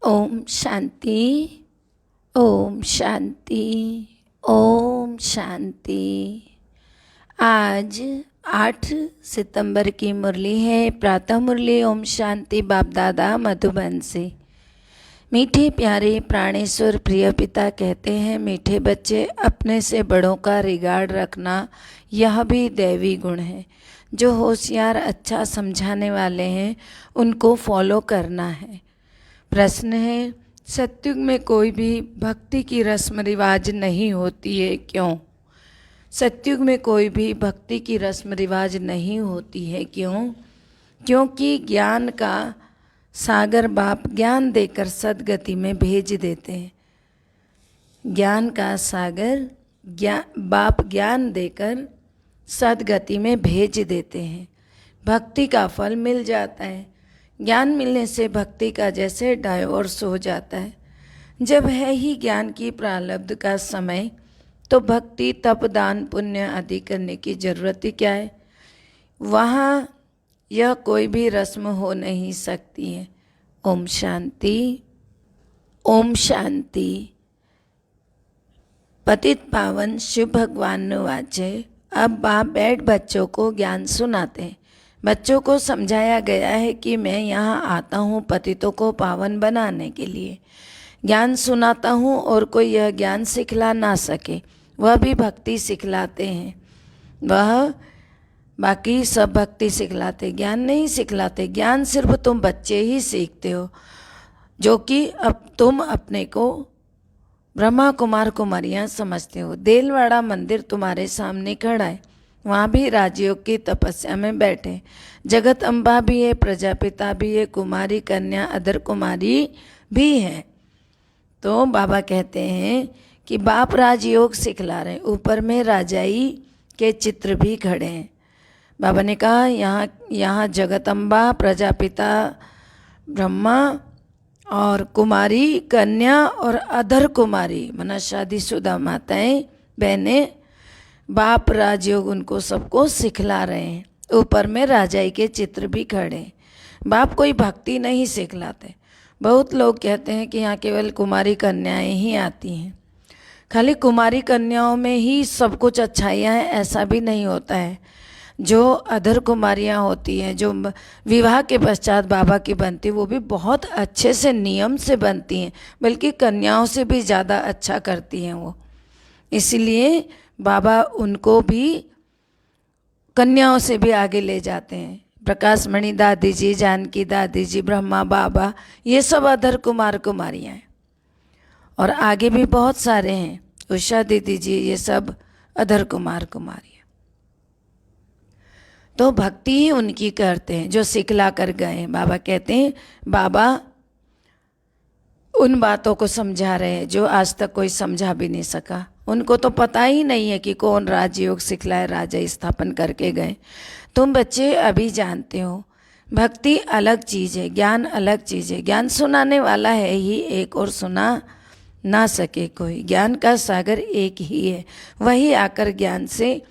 ओम शांति, ओम शांति, ओम शांति। आज 8 सितंबर की मुरली है। प्रातः मुरली ओम शांति बाप दादा मधुबन से। मीठे प्यारे प्राणेश्वर प्रिय पिता कहते हैं, मीठे बच्चे अपने से बड़ों का रिगार्ड रखना यह भी दैवी गुण है। जो होशियार अच्छा समझाने वाले हैं उनको फॉलो करना है। प्रश्न है, सतयुग में कोई भी भक्ति की रस्म रिवाज नहीं होती है, क्यों? सतयुग में कोई भी भक्ति की रस्म रिवाज नहीं होती है, क्यों? क्योंकि ज्ञान का सागर बाप ज्ञान देकर सदगति में भेज देते हैं। ज्ञान का सागर बाप ज्ञान देकर सदगति में भेज देते हैं। भक्ति का फल मिल जाता है। ज्ञान मिलने से भक्ति का जैसे डाइवोर्स हो जाता है। जब है ही ज्ञान की प्रारब्ध का समय, तो भक्ति तप दान पुण्य आदि करने की जरूरत ही क्या है। वहाँ यह कोई भी रस्म हो नहीं सकती है। ओम शांति, ओम शांति। पतित पावन शिव भगवान वाचे। अब बाप बैठ बच्चों को ज्ञान सुनाते हैं। बच्चों को समझाया गया है कि मैं यहाँ आता हूँ पतितों को पावन बनाने के लिए। ज्ञान सुनाता हूँ और कोई यह ज्ञान सिखला ना सके वह भी भक्ति सिखलाते हैं। वह बाकी सब भक्ति सिखलाते, ज्ञान नहीं सिखलाते। ज्ञान सिर्फ तुम बच्चे ही सीखते हो, जो कि अब तुम अपने को ब्रह्मा कुमार कुमारियाँ समझते हो। देलवाड़ा मंदिर तुम्हारे सामने खड़ा है, वहाँ भी राजयोग की तपस्या में बैठे। जगत अम्बा भी है, प्रजापिता भी है, कुमारी कन्या अदर कुमारी भी है। तो बाबा कहते हैं कि बाप राजयोग सिखला रहे हैं। ऊपर में राजाई के चित्र भी खड़े हैं। बाबा ने कहा यहाँ जगत अम्बा, प्रजापिता ब्रह्मा और कुमारी कन्या और अधर कुमारी मना शादीशुदा माताएं बहनें, बाप राजयोग उनको सबको सिखला रहे हैं। ऊपर में राजाई के चित्र भी खड़े हैं। बाप कोई भक्ति नहीं सिखलाते। बहुत लोग कहते हैं कि यहाँ केवल कुमारी कन्याएं ही आती हैं। खाली कुमारी कन्याओं में ही सब कुछ अच्छाइयाँ हैं ऐसा भी नहीं होता है। जो अधर कुमारियाँ होती हैं, जो विवाह के पश्चात बाबा की बनती, वो भी बहुत अच्छे से नियम से बनती हैं, बल्कि कन्याओं से भी ज़्यादा अच्छा करती हैं वो। इसलिए बाबा उनको भी कन्याओं से भी आगे ले जाते हैं। प्रकाश मणि दादी जी, जानकी दादी जी, ब्रह्मा बाबा, ये सब अधर कुमार कुमारियाँ हैं। और आगे भी बहुत सारे हैं, उषा दीदी जी, ये सब अधर कुमार कुमारियाँ। तो भक्ति ही उनकी करते हैं जो सिखला कर गए हैं। बाबा कहते हैं, बाबा उन बातों को समझा रहे हैं जो आज तक कोई समझा भी नहीं सका। उनको तो पता ही नहीं है कि कौन राजयोग सिखलाए, राजा स्थापन करके गए। तुम बच्चे अभी जानते हो। भक्ति अलग चीज़ है, ज्ञान अलग चीज़ है। ज्ञान सुनाने वाला है ही एक, और सुना ना सके कोई। ज्ञान का सागर एक ही है, वही आकर ज्ञान से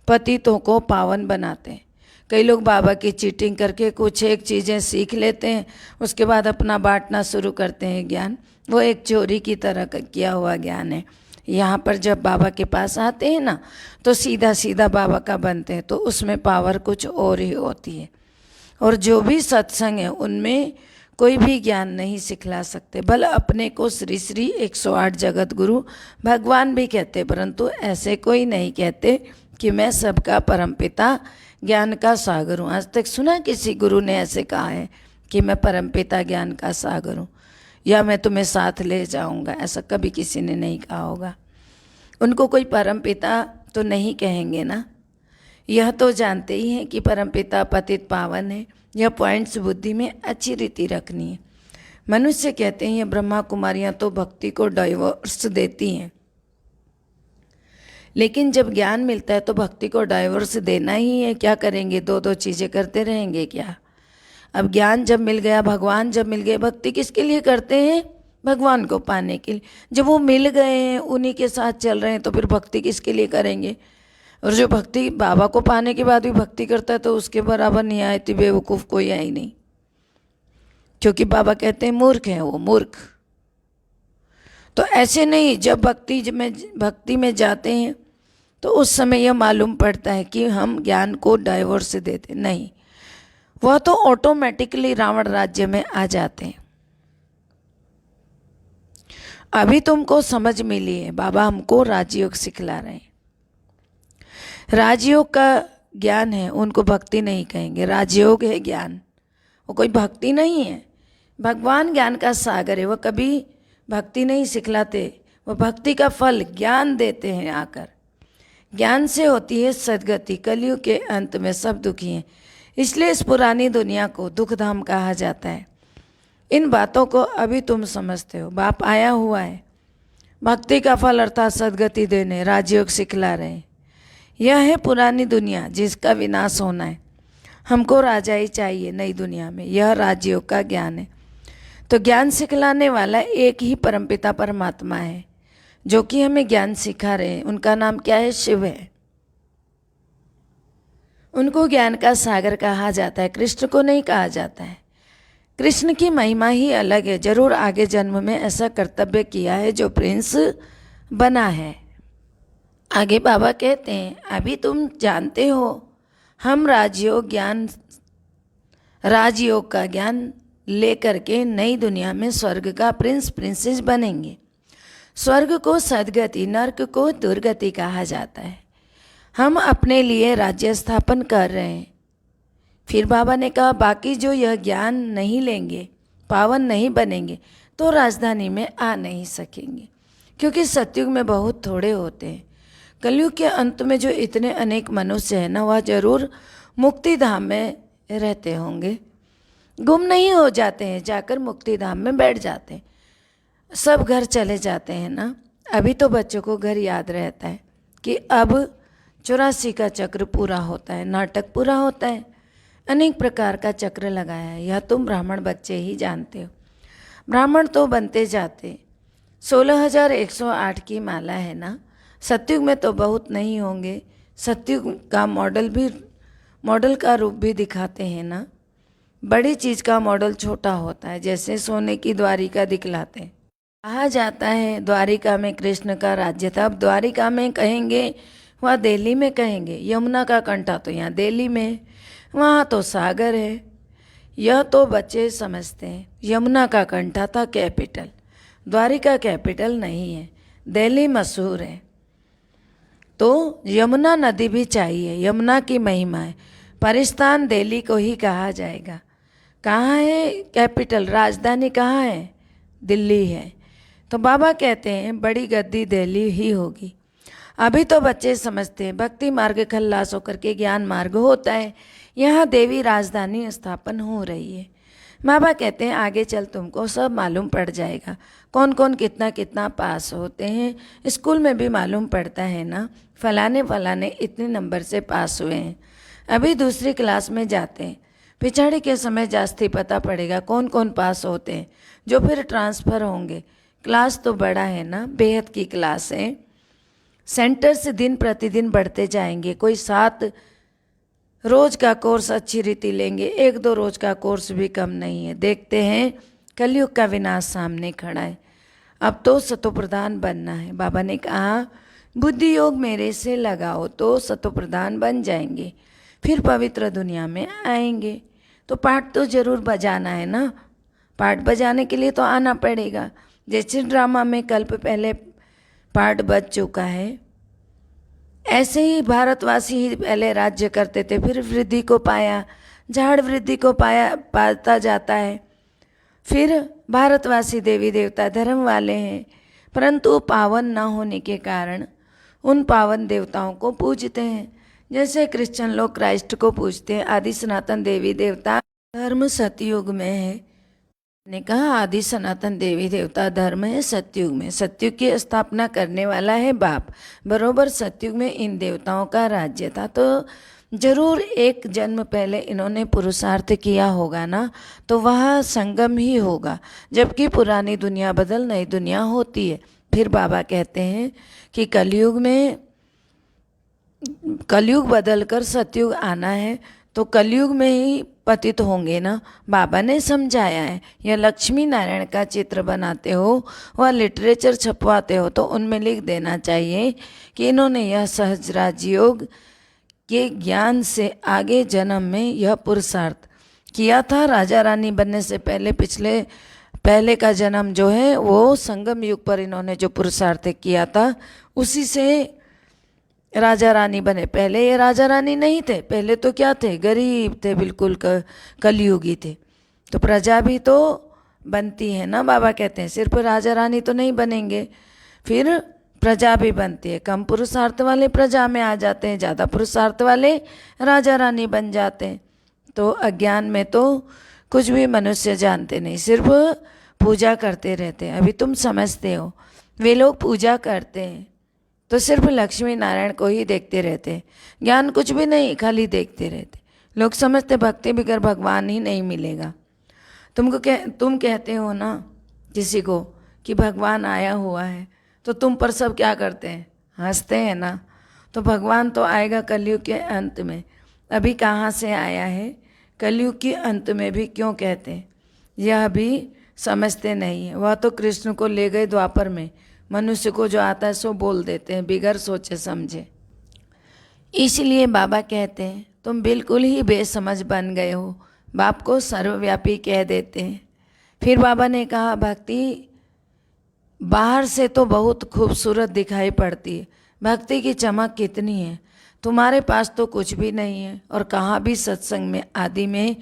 पतितों को पावन बनाते हैं। कई लोग बाबा की चीटिंग करके कुछ एक चीज़ें सीख लेते हैं, उसके बाद अपना बांटना शुरू करते हैं ज्ञान। वो एक चोरी की तरह किया हुआ ज्ञान है। यहाँ पर जब बाबा के पास आते हैं ना, तो सीधा सीधा बाबा का बनते हैं, तो उसमें पावर कुछ और ही होती है। और जो भी सत्संग है उनमें कोई भी ज्ञान नहीं सिखला सकते। भले अपने को श्री श्री 108 जगत गुरु भगवान भी कहते, परंतु ऐसे कोई नहीं कहते कि मैं सबका परमपिता ज्ञान का सागर हूँ। आज तक सुना किसी गुरु ने ऐसे कहा है कि मैं परमपिता ज्ञान का सागर हूँ, या मैं तुम्हें साथ ले जाऊँगा? ऐसा कभी किसी ने नहीं कहा होगा। उनको कोई परमपिता तो नहीं कहेंगे ना। यह तो जानते ही हैं कि परमपिता पतित पावन है। यह पॉइंट्स बुद्धि में अच्छी रीति रखनी है। मनुष्य कहते हैं ये ब्रह्मा कुमारियाँ तो भक्ति को डाइवोर्स देती हैं, लेकिन जब ज्ञान मिलता है तो भक्ति को डाइवोर्स देना ही है। क्या करेंगे? दो दो चीज़ें करते रहेंगे क्या? अब ज्ञान जब मिल गया, भगवान जब मिल गए, भक्ति किसके लिए करते हैं? भगवान को पाने के लिए। जब वो मिल गए हैं, उन्हीं के साथ चल रहे हैं, तो फिर भक्ति किसके लिए करेंगे? और जो भक्ति बाबा को पाने के बाद भी भक्ति करता है, तो उसके बराबर निहायती बेवकूफ़ कोई है ही नहीं। क्योंकि बाबा कहते हैं मूर्ख है वो, मूर्ख। तो ऐसे नहीं, जब भक्ति में जाते हैं तो उस समय यह मालूम पड़ता है कि हम ज्ञान को डाइवर्स देते नहीं, वह तो ऑटोमेटिकली रावण राज्य में आ जाते हैं। अभी तुमको समझ मिली है, बाबा हमको राजयोग सिखला रहे हैं। राजयोग का ज्ञान है, उनको भक्ति नहीं कहेंगे, राजयोग है ज्ञान, वो कोई भक्ति नहीं है। भगवान ज्ञान का सागर है, वह कभी भक्ति नहीं सिखलाते, वह भक्ति का फल ज्ञान देते हैं आकर। ज्ञान से होती है सद्गति। कलयुग के अंत में सब दुखी हैं, इसलिए इस पुरानी दुनिया को दुखधाम कहा जाता है। इन बातों को अभी तुम समझते हो। बाप आया हुआ है भक्ति का फल अर्थात सद्गति देने, राजयोग सिखला रहे हैं। यह है पुरानी दुनिया जिसका विनाश होना है। हमको राजा ही चाहिए नई दुनिया में, यह राजयोग का ज्ञान है। तो ज्ञान सिखलाने वाला एक ही परमपिता परमात्मा है जो कि हमें ज्ञान सिखा रहे हैं। उनका नाम क्या है? शिव है। उनको ज्ञान का सागर कहा जाता है, कृष्ण को नहीं कहा जाता है। कृष्ण की महिमा ही अलग है। जरूर आगे जन्म में ऐसा कर्तव्य किया है जो प्रिंस बना है। आगे बाबा कहते हैं, अभी तुम जानते हो हम राजयोग का ज्ञान लेकर के नई दुनिया में स्वर्ग का प्रिंस प्रिंसेस बनेंगे। स्वर्ग को सद्गति, नर्क को दुर्गति कहा जाता है। हम अपने लिए राज्य स्थापन कर रहे हैं। फिर बाबा ने कहा, बाकी जो यह ज्ञान नहीं लेंगे, पावन नहीं बनेंगे, तो राजधानी में आ नहीं सकेंगे, क्योंकि सतयुग में बहुत थोड़े होते हैं। कलयुग के अंत में जो इतने अनेक मनुष्य हैं ना, वह जरूर मुक्ति धाम में रहते होंगे, गुम नहीं हो जाते हैं, जाकर मुक्ति धाम में बैठ जाते हैं। सब घर चले जाते हैं ना। अभी तो बच्चों को घर याद रहता है कि अब 84 का चक्र पूरा होता है, नाटक पूरा होता है, अनेक प्रकार का चक्र लगाया है। यह तुम ब्राह्मण बच्चे ही जानते हो। ब्राह्मण तो बनते जाते। 16,108 की माला है ना। सतयुग में तो बहुत नहीं होंगे। सतयुग का मॉडल का रूप भी दिखाते हैं ना। बड़ी चीज़ का मॉडल छोटा होता है, जैसे सोने की द्वारिका दिखलाते हैं। कहा जाता है द्वारिका में कृष्ण का राज्य था। अब द्वारिका में कहेंगे, वहाँ दिल्ली में कहेंगे। यमुना का कंठा तो यहाँ दिल्ली में, वहाँ तो सागर है। यह तो बच्चे समझते हैं। यमुना का कंठा था कैपिटल, द्वारिका कैपिटल नहीं है, दिल्ली मशहूर है। तो यमुना नदी भी चाहिए, यमुना की महिमा है। परिस्थान दिल्ली को ही कहा जाएगा। कहाँ है कैपिटल, राजधानी कहाँ है? दिल्ली है। तो बाबा कहते हैं बड़ी गद्दी दिल्ली ही होगी। अभी तो बच्चे समझते हैं भक्ति मार्ग खल्लास होकर के ज्ञान मार्ग होता है। यहाँ देवी राजधानी स्थापन हो रही है। बाबा कहते हैं आगे चल तुमको सब मालूम पड़ जाएगा, कौन कौन कितना कितना पास होते हैं। स्कूल में भी मालूम पड़ता है ना, फलाने इतने नंबर से पास हुए हैं। अभी दूसरी क्लास में जाते हैं, पिछाड़ी के समय जास्ती पता पड़ेगा कौन कौन पास होते हैं, जो फिर ट्रांसफ़र होंगे। क्लास तो बड़ा है ना, बेहद की क्लास है। सेंटर से दिन प्रतिदिन बढ़ते जाएंगे। कोई 7 रोज का कोर्स अच्छी रीति लेंगे, 1-2 रोज का कोर्स भी कम नहीं है। देखते हैं कलयुग का विनाश सामने खड़ा है। अब तो सतोप्रधान बनना है। बाबा ने कहा बुद्धि योग मेरे से लगाओ तो सतोप्रधान बन जाएंगे, फिर पवित्र दुनिया में आएंगे। तो पाठ तो जरूर बजाना है ना, पाठ बजाने के लिए तो आना पड़ेगा। जैसे ड्रामा में कल्प पहले पाठ बज चुका है, ऐसे ही भारतवासी ही पहले राज्य करते थे, फिर वृद्धि को पाया, झाड़ वृद्धि को पाता जाता है। फिर भारतवासी देवी देवता धर्म वाले हैं, परंतु पावन न होने के कारण उन पावन देवताओं को पूजते हैं। जैसे क्रिश्चियन लोग क्राइस्ट को पूजते हैं। आदि सनातन देवी देवता धर्म सतयुग में है। ने कहा आदि सनातन देवी देवता धर्म है सतयुग में। सतयुग की स्थापना करने वाला है बाप। बरोबर सतयुग में इन देवताओं का राज्य था, तो जरूर एक जन्म पहले इन्होंने पुरुषार्थ किया होगा ना, तो वह संगम ही होगा। जबकि पुरानी दुनिया बदल नई दुनिया होती है। फिर बाबा कहते हैं कि कलयुग बदल कर सतयुग आना है, तो कलयुग में ही पतित होंगे ना। बाबा ने समझाया है। यह लक्ष्मी नारायण का चित्र बनाते हो व लिटरेचर छपवाते हो तो उनमें लिख देना चाहिए कि इन्होंने यह सहज राजयोग के ज्ञान से आगे जन्म में यह पुरुषार्थ किया था। राजा रानी बनने से पहले का जन्म जो है वो संगम युग पर इन्होंने जो पुरुषार्थ किया था उसी से राजा रानी बने। पहले ये राजा रानी नहीं थे, पहले तो क्या थे, गरीब थे, बिल्कुल कलयुगी थे। तो प्रजा भी तो बनती है ना, बाबा कहते हैं सिर्फ राजा रानी तो नहीं बनेंगे, फिर प्रजा भी बनती है। कम पुरुषार्थ वाले प्रजा में आ जाते हैं, ज़्यादा पुरुषार्थ वाले राजा रानी बन जाते हैं। तो अज्ञान में तो कुछ भी मनुष्य जानते नहीं, सिर्फ पूजा करते रहते हैं। अभी तुम समझते हो, वे लोग पूजा करते हैं तो सिर्फ लक्ष्मी नारायण को ही देखते रहते हैं, ज्ञान कुछ भी नहीं, खाली देखते रहते। लोग समझते भक्ति बगैर भगवान ही नहीं मिलेगा। तुम कहते हो ना किसी को कि भगवान आया हुआ है, तो तुम पर सब क्या करते हैं, हंसते हैं ना। तो भगवान तो आएगा कलयुग के अंत में, अभी कहाँ से आया है, कलयुग के अंत में भी क्यों कहते हैं, यह भी समझते नहीं है। वह तो कृष्ण को ले गए द्वापर में, मनुष्य को जो आता है सो बोल देते हैं बिगर सोचे समझे। इसलिए बाबा कहते हैं तुम बिल्कुल ही बेसमझ बन गए हो, बाप को सर्वव्यापी कह देते हैं। फिर बाबा ने कहा भक्ति बाहर से तो बहुत खूबसूरत दिखाई पड़ती है, भक्ति की चमक कितनी है, तुम्हारे पास तो कुछ भी नहीं है। और कहाँ भी सत्संग में आदि में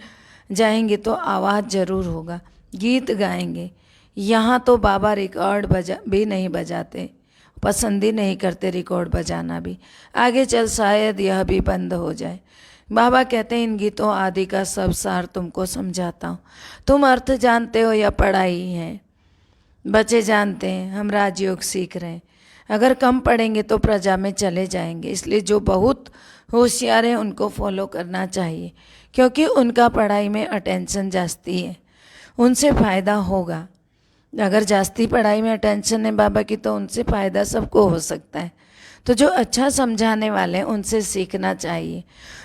जाएंगे तो आवाज़ ज़रूर होगा, गीत गाएंगे। यहाँ तो बाबा रिकॉर्ड भी नहीं बजाते, पसंद ही नहीं करते रिकॉर्ड बजाना भी। आगे चल शायद यह भी बंद हो जाए। बाबा कहते हैं इन गीतों आदि का सब सार तुमको समझाता हूँ, तुम अर्थ जानते हो या पढ़ाई है। बच्चे जानते हैं हम राजयोग सीख रहे हैं, अगर कम पढ़ेंगे तो प्रजा में चले जाएंगे। इसलिए जो बहुत होशियार हैं उनको फॉलो करना चाहिए, क्योंकि उनका पढ़ाई में अटेंशन जास्ती है, उनसे फ़ायदा होगा। अगर जास्ती पढ़ाई में अटेंशन है बाबा की तो उनसे फ़ायदा सबको हो सकता है। तो जो अच्छा समझाने वाले हैं उनसे सीखना चाहिए,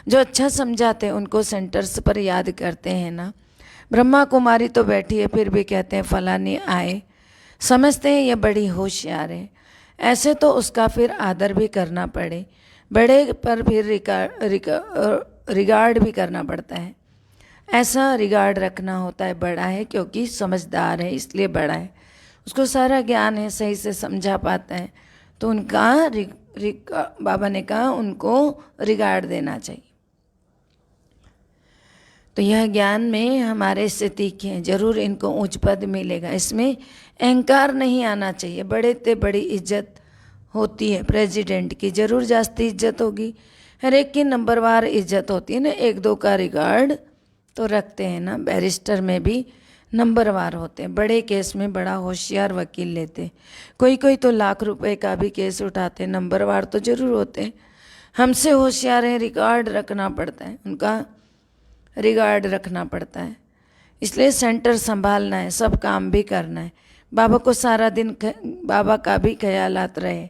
जो अच्छा समझाते हैं उनको सेंटर्स पर याद करते हैं ना। ब्रह्मा कुमारी तो बैठी है फिर भी कहते हैं फलानी आए, समझते हैं ये बड़ी होशियार है। ऐसे तो उसका फिर आदर भी करना पड़े, बड़े पर फिर रिगार्ड भी करना पड़ता है। ऐसा रिगार्ड रखना होता है, बड़ा है क्योंकि समझदार है इसलिए बड़ा है, उसको सारा ज्ञान है, सही से समझा पाता है। तो उनका बाबा ने कहा उनको रिगार्ड देना चाहिए। तो यह ज्ञान में हमारे से तीखे हैं, जरूर इनको उच्च पद मिलेगा। इसमें अहंकार नहीं आना चाहिए। बड़े ते बड़ी इज्जत होती है, प्रेसिडेंट की जरूर जास्ती इज्जत होगी, हर एक की नंबरवार इज्जत होती है ना, एक दो का रिगार्ड तो रखते हैं ना। बैरिस्टर में भी नंबरवार होते हैं, बड़े केस में बड़ा होशियार वकील लेते, कोई कोई तो लाख रुपए का भी केस उठाते, नंबरवार तो जरूर होते हैं। हमसे होशियार हैं, रिकॉर्ड रखना पड़ता है, उनका रिगार्ड रखना पड़ता है। इसलिए सेंटर संभालना है, सब काम भी करना है। बाबा को सारा दिन बाबा का भी ख्यालात रहे,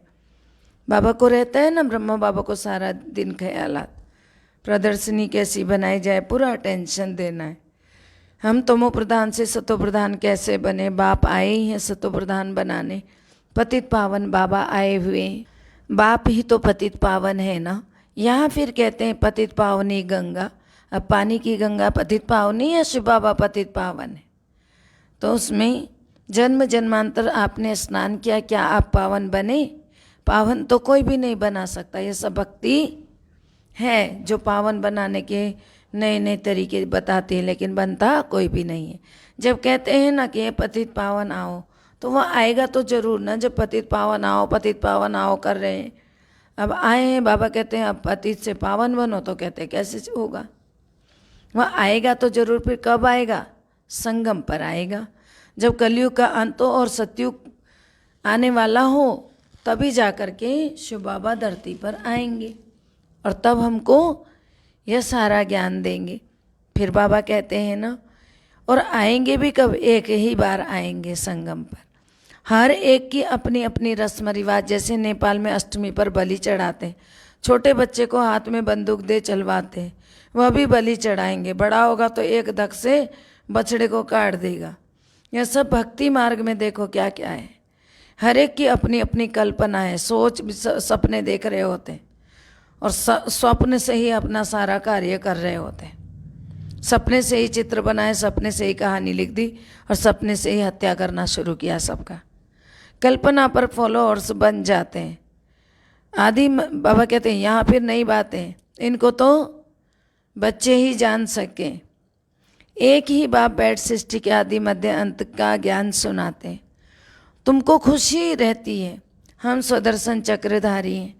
बाबा को रहता है ना, ब्रह्मा बाबा को सारा दिन ख्यालात, प्रदर्शनी कैसी बनाई जाए पूरा टेंशन देना है। हम तमो प्रधान से सतो प्रधान कैसे बने, बाप आए ही हैं सतो प्रधान बनाने, पतित पावन बाबा आए हुए, बाप ही तो पतित पावन है ना। यहाँ फिर कहते हैं पतित पावनी गंगा, अब पानी की गंगा पतित पावनी या शिव बाबा पतित पावन है, तो उसमें जन्म जन्मांतर आपने स्नान किया, क्या आप पावन बने? पावन तो कोई भी नहीं बना सकता। ये सब भक्ति है जो पावन बनाने के नए नए तरीके बताती है, लेकिन बनता कोई भी नहीं है। जब कहते हैं ना कि ये पतित पावन आओ, तो वह आएगा तो जरूर ना। जब पतित पावन आओ कर रहे हैं, अब आए हैं, बाबा कहते हैं अब पतित से पावन बनो, तो कहते हैं कैसे होगा? वह आएगा तो जरूर। फिर कब आएगा? संगम पर आएगा, जब कलयुग का अंत हो और सतयुग आने वाला हो, तभी जाकर के शिव बाबा धरती पर आएंगे और तब हमको यह सारा ज्ञान देंगे। फिर बाबा कहते हैं ना, और आएंगे भी कब? एक ही बार आएंगे संगम पर। हर एक की अपनी अपनी रस्म रिवाज, जैसे नेपाल में अष्टमी पर बलि चढ़ाते हैं, छोटे बच्चे को हाथ में बंदूक दे चलवाते, वह भी बलि चढ़ाएंगे, बड़ा होगा तो एक धक से बछड़े को काट देगा। यह सब भक्ति मार्ग में देखो क्या क्या है। हर एक की अपनी अपनी कल्पना है, सोच सपने देख रहे होते और स्वप्न से ही अपना सारा कार्य कर रहे होते। सपने से ही चित्र बनाए, सपने से ही कहानी लिख दी और सपने से ही हत्या करना शुरू किया सबका। कल्पना पर फॉलोअर्स बन जाते हैं। आदि बाबा कहते हैं यहाँ फिर नई बातें, इनको तो बच्चे ही जान सके। एक ही बाप बैठ सृष्टि के आदि मध्य अंत का ज्ञान सुनाते। तुमको खुशी रहती है हम स्वदर्शन चक्रधारी हैं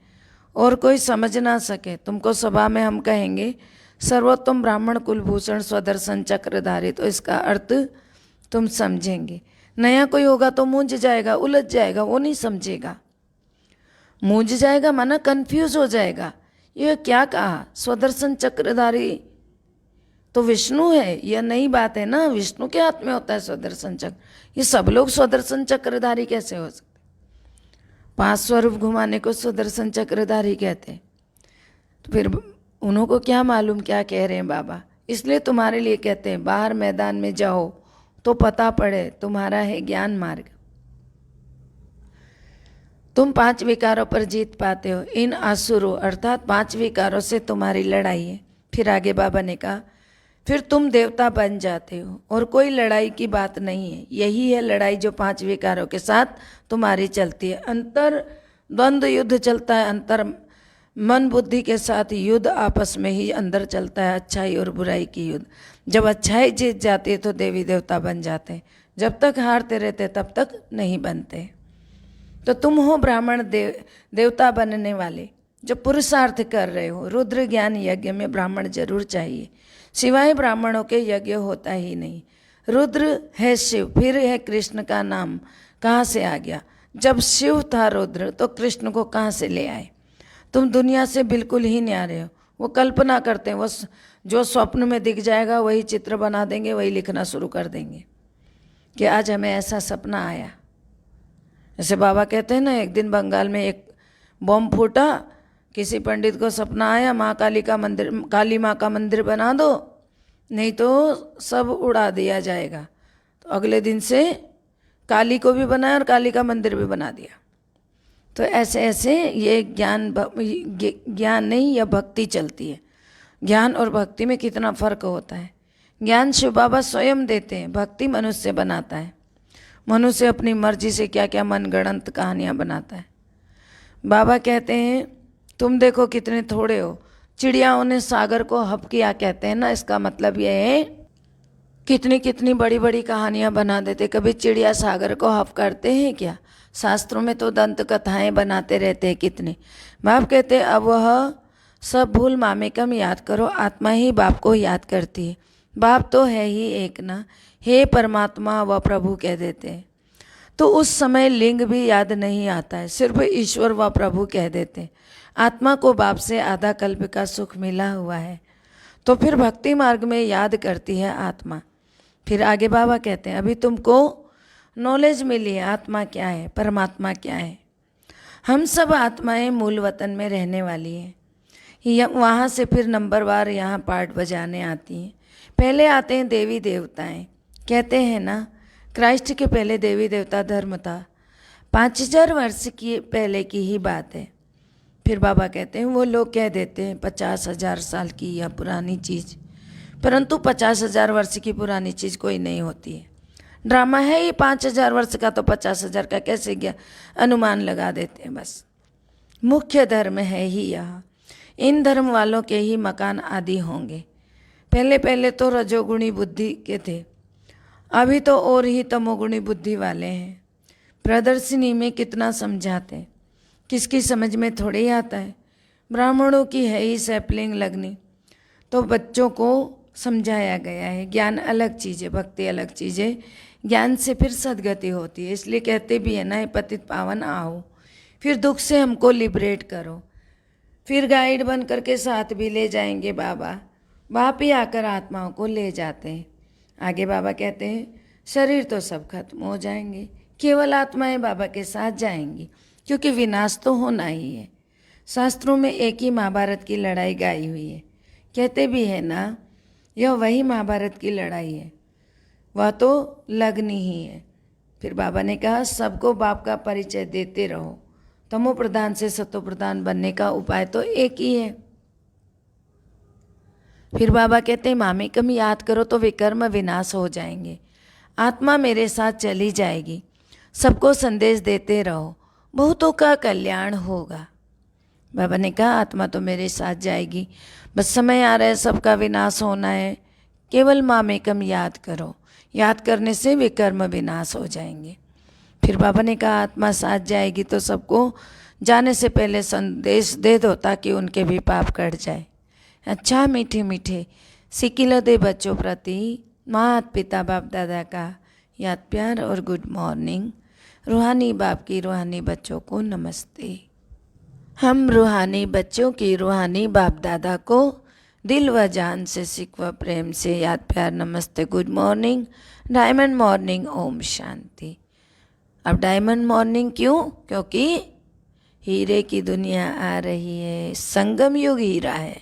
और कोई समझ ना सके। तुमको सभा में हम कहेंगे सर्वोत्तम ब्राह्मण कुलभूषण स्वदर्शन चक्रधारी, तो इसका अर्थ तुम समझेंगे। नया कोई होगा तो मूंझ जाएगा, उलझ जाएगा, वो नहीं समझेगा। मूंझ जाएगा माना कंफ्यूज हो जाएगा। यह क्या कहा, स्वदर्शन चक्रधारी तो विष्णु है, यह नई बात है ना। विष्णु के हाथ में होता है स्वदर्शन चक्र, ये सब लोग स्वदर्शन चक्रधारी कैसे हो सकते? 5 स्वरूप घुमाने को स्वदर्शन चक्रधारी कहते। तो फिर उन्हों को क्या मालूम क्या कह रहे हैं बाबा। इसलिए तुम्हारे लिए कहते हैं बाहर मैदान में जाओ तो पता पड़े, तुम्हारा है ज्ञान मार्ग। तुम 5 विकारों पर जीत पाते हो। इन आसुरों अर्थात 5 विकारों से तुम्हारी लड़ाई है। फिर आगे बाबा ने कहा फिर तुम देवता बन जाते हो और कोई लड़ाई की बात नहीं है। यही है लड़ाई जो 5 विकारों के साथ तुम्हारी चलती है। अंतर द्वंद्व युद्ध चलता है, अंतर मन बुद्धि के साथ युद्ध आपस में ही अंदर चलता है, अच्छाई और बुराई की युद्ध। जब अच्छाई जीत जाती है तो देवी देवता बन जाते हैं, जब तक हारते रहते तब तक नहीं बनते। तो तुम हो ब्राह्मण देवता बनने वाले जो पुरुषार्थ कर रहे हो। रुद्र ज्ञान यज्ञ में ब्राह्मण जरूर चाहिए, सिवाय ब्राह्मणों के यज्ञ होता ही नहीं। रुद्र है शिव, फिर है कृष्ण का नाम कहाँ से आ गया? जब शिव था रुद्र तो कृष्ण को कहाँ से ले आए? तुम दुनिया से बिल्कुल ही न्यारे हो। वो कल्पना करते हैं, वो जो स्वप्न में दिख जाएगा वही चित्र बना देंगे, वही लिखना शुरू कर देंगे कि आज हमें ऐसा सपना आया। जैसे बाबा कहते हैं ना, एक दिन बंगाल में एक बॉम्ब फूटा, किसी पंडित को सपना आया माँ काली का मंदिर, काली माँ का मंदिर बना दो नहीं तो सब उड़ा दिया जाएगा। तो अगले दिन से काली को भी बनाया और काली का मंदिर भी बना दिया। तो ऐसे ऐसे ये ज्ञान नहीं, यह भक्ति चलती है। ज्ञान और भक्ति में कितना फर्क होता है। ज्ञान शिव बाबा स्वयं देते हैं, भक्ति मनुष्य बनाता है। मनुष्य अपनी मर्जी से क्या क्या मनगढ़ंत कहानियाँ बनाता है। बाबा कहते हैं तुम देखो कितने थोड़े हो। चिड़ियाओं ने सागर को हप किया कहते हैं ना, इसका मतलब यह है कितनी कितनी बड़ी बड़ी कहानियाँ बना देते। कभी चिड़िया सागर को हप करते हैं क्या? शास्त्रों में तो दंत कथाएं बनाते रहते हैं कितने। बाप कहते हैं अब वह सब भूल मामेकम याद करो, आत्मा ही बाप को याद करती है। बाप तो है ही एक ना, हे परमात्मा व प्रभु कह देते हैं। तो उस समय लिंग भी याद नहीं आता है, सिर्फ ईश्वर व प्रभु कह देते हैं। आत्मा को बाप से आधा कल्प का सुख मिला हुआ है, तो फिर भक्ति मार्ग में याद करती है आत्मा। फिर आगे बाबा कहते हैं अभी तुमको नॉलेज मिली है आत्मा क्या है, परमात्मा क्या है। हम सब आत्माएं मूल वतन में रहने वाली हैं। वहाँ से फिर नंबरवार यहाँ पार्ट बजाने आती हैं। पहले आते हैं देवी देवताएं। कहते हैं ना क्राइस्ट के पहले देवी देवता धर्म था, 5000 वर्ष की पहले की ही बात है। फिर बाबा कहते हैं वो लोग कह देते हैं 50,000 साल की या पुरानी चीज़, परंतु 50,000 वर्ष की पुरानी चीज़ कोई नहीं होती है। ड्रामा है ही 5,000 वर्ष का, तो 50,000 का कैसे गया अनुमान लगा देते हैं। बस मुख्य धर्म है ही यह। इन धर्म वालों के ही मकान आदि होंगे। पहले पहले तो रजोगुणी बुद्धि के थे, अभी तो और ही तमोगुणी बुद्धि वाले हैं। प्रदर्शनी में कितना समझाते हैं, किसकी समझ में थोड़े ही आता है। ब्राह्मणों की है ही सैपलिंग लगनी, तो बच्चों को समझाया गया है ज्ञान अलग चीज़ है, भक्ति अलग चीज़ है। ज्ञान से फिर सदगति होती है। इसलिए कहते भी है ना, हे पतित पावन आओ, फिर दुख से हमको लिबरेट करो। फिर गाइड बन करके साथ भी ले जाएंगे बाबा, वहाँ भी आकर आत्माओं को ले जाते हैं। आगे बाबा कहते हैं शरीर तो सब खत्म हो जाएंगे, केवल आत्माएं बाबा के साथ जाएंगी, क्योंकि विनाश तो होना ही है। शास्त्रों में एक ही महाभारत की लड़ाई गाई हुई है। कहते भी है ना, यह वही महाभारत की लड़ाई है, वह तो लगनी ही है। फिर बाबा ने कहा, सबको बाप का परिचय देते रहो। तमो प्रधान से सतो प्रधान बनने का उपाय तो एक ही है। फिर बाबा कहते हैं, मामेकम याद करो तो विकर्म विनाश हो जाएंगे, आत्मा मेरे साथ चली जाएगी। सबको संदेश देते रहो, बहुतों का कल्याण होगा। बाबा ने कहा, आत्मा तो मेरे साथ जाएगी, बस समय आ रहा है, सबका विनाश होना है। केवल मामेकम याद करो, याद करने से विकर्म विनाश हो जाएंगे। फिर बाबा ने कहा, आत्मा साथ जाएगी तो सबको जाने से पहले संदेश दे दो ताकि उनके भी पाप कट जाए। अच्छा, मीठे मीठे सिकिलदे बच्चों प्रति माता पिता बाप दादा का याद प्यार और गुड मॉर्निंग। रूहानी बाप की रूहानी बच्चों को नमस्ते। हम रूहानी बच्चों की रूहानी बाप दादा को दिल व जान से सिक व प्रेम से याद प्यार नमस्ते, good morning, diamond morning, Om Shanti. अब डायमंड मॉर्निंग क्यों? क्योंकि हीरे की दुनिया आ रही है। संगम युग हीरा है,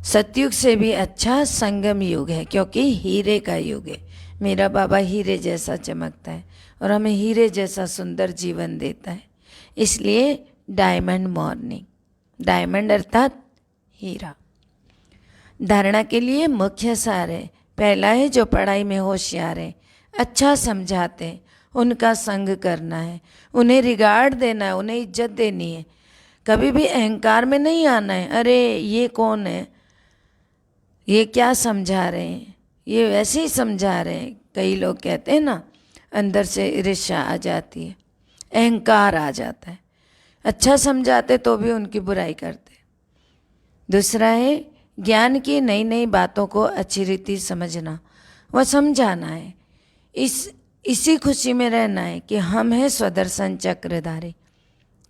सतयुग से भी अच्छा संगम युग है, क्योंकि हीरे का युग है। मेरा बाबा हीरे जैसा चमकता है और हमें हीरे जैसा सुंदर जीवन देता है, इसलिए डायमंड मॉर्निंग। डायमंड अर्थात हीरा। धारणा के लिए मुख्य सार है। पहला है, जो पढ़ाई में होशियार है, अच्छा समझाते हैं, उनका संग करना है, उन्हें रिगार्ड देना है, उन्हें इज्जत देनी है। कभी भी अहंकार में नहीं आना है, अरे ये कौन है, ये क्या समझा रहे हैं, ये वैसे ही समझा रहे हैं। कई लोग कहते हैं ना, अंदर से ईर्ष्या आ जाती है, अहंकार आ जाता है। अच्छा समझाते तो भी उनकी बुराई करते। दूसरा है, ज्ञान की नई नई बातों को अच्छी रीति समझना व समझाना है। इसी खुशी में रहना है कि हम हैं स्वदर्शन चक्रधारी।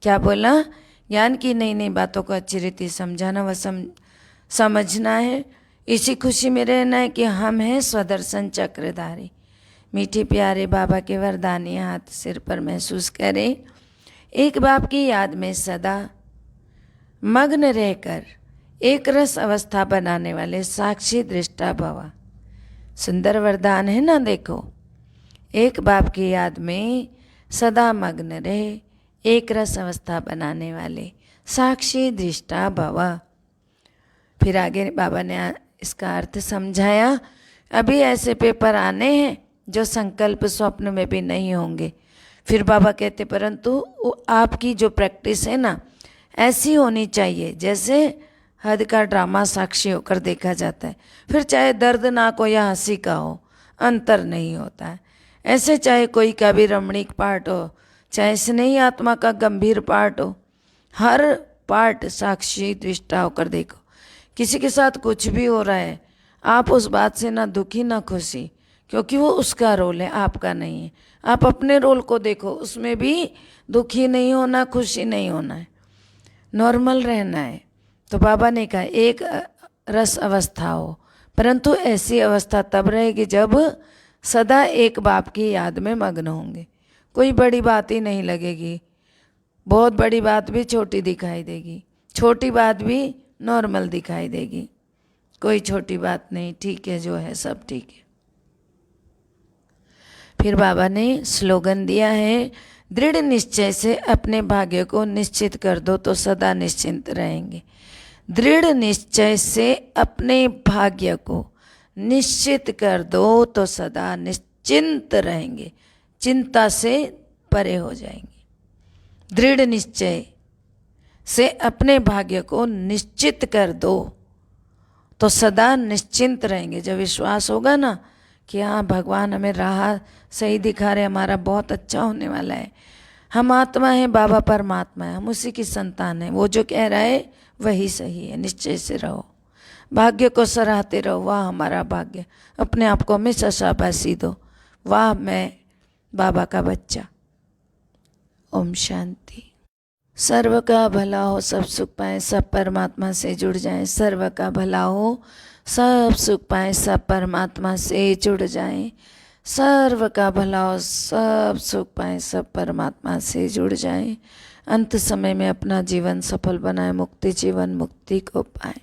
क्या बोला? ज्ञान की नई नई बातों को अच्छी रीति समझाना व समझना है। इसी खुशी में रहना है कि हम हैं स्वदर्शन चक्रधारी। मीठे प्यारे बाबा के वरदानी हाथ सिर पर महसूस करें। एक बाप की याद में सदा मग्न रहकर एक रस अवस्था बनाने वाले साक्षी दृष्टा भवा। सुंदर वरदान है ना, देखो। एक बाप की याद में सदा मग्न रहे, एक रस अवस्था बनाने वाले साक्षी दृष्टा भवा। फिर आगे बाबा ने इसका अर्थ समझाया। अभी ऐसे पेपर आने हैं जो संकल्प स्वप्न में भी नहीं होंगे। फिर बाबा कहते, परंतु आपकी जो प्रैक्टिस है ना, ऐसी होनी चाहिए जैसे हद का ड्रामा साक्षी होकर देखा जाता है। फिर चाहे दर्दनाक हो या हंसी का हो, अंतर नहीं होता है। ऐसे चाहे कोई का भी रमणीक पार्ट हो, चाहे स्नेही आत्मा का गंभीर पार्ट हो, हर पार्ट साक्षी दृष्टा होकर देखो। किसी के साथ कुछ भी हो रहा है, आप उस बात से ना दुखी ना खुशी, क्योंकि वो उसका रोल है, आपका नहीं है। आप अपने रोल को देखो, उसमें भी दुखी नहीं होना, खुशी नहीं होना है, नॉर्मल रहना है। तो बाबा ने कहा, एक रस अवस्था हो, परंतु ऐसी अवस्था तब रहेगी जब सदा एक बाप की याद में मग्न होंगे। कोई बड़ी बात ही नहीं लगेगी, बहुत बड़ी बात भी छोटी दिखाई देगी, छोटी बात भी नॉर्मल दिखाई देगी। कोई छोटी बात नहीं, ठीक है, जो है सब ठीक है। फिर बाबा ने स्लोगन दिया है, दृढ़ निश्चय से अपने भाग्य को निश्चित कर दो तो सदा निश्चिंत रहेंगे। दृढ़ निश्चय से अपने भाग्य को निश्चित कर दो तो सदा निश्चिंत रहेंगे, चिंता से परे हो जाएंगे। दृढ़ निश्चय से अपने भाग्य को निश्चित कर दो तो सदा निश्चिंत रहेंगे। जब विश्वास होगा ना कि हाँ, भगवान हमें राह सही दिखा रहे, हमारा बहुत अच्छा होने वाला है, हम आत्मा हैं, बाबा परमात्मा है, हम उसी की संतान हैं, वो जो कह रहा है वही सही है, निश्चय से रहो, भाग्य को सराहते रहो। वाह हमारा भाग्य, अपने आप को हमेशा शाबाशी दो, वाह मैं बाबा का बच्चा। ओम शांति। सर्व का भला हो, सब सुख पाएं, सब परमात्मा से जुड़ जाएं। सर्व का भला हो, सब सुख पाएं, सब परमात्मा से जुड़ जाएं। सर्व का भला हो, सब सुख पाएं, सब परमात्मा से जुड़ जाएं। अंत समय में अपना जीवन सफल बनाए, मुक्ति जीवन मुक्ति को पाए।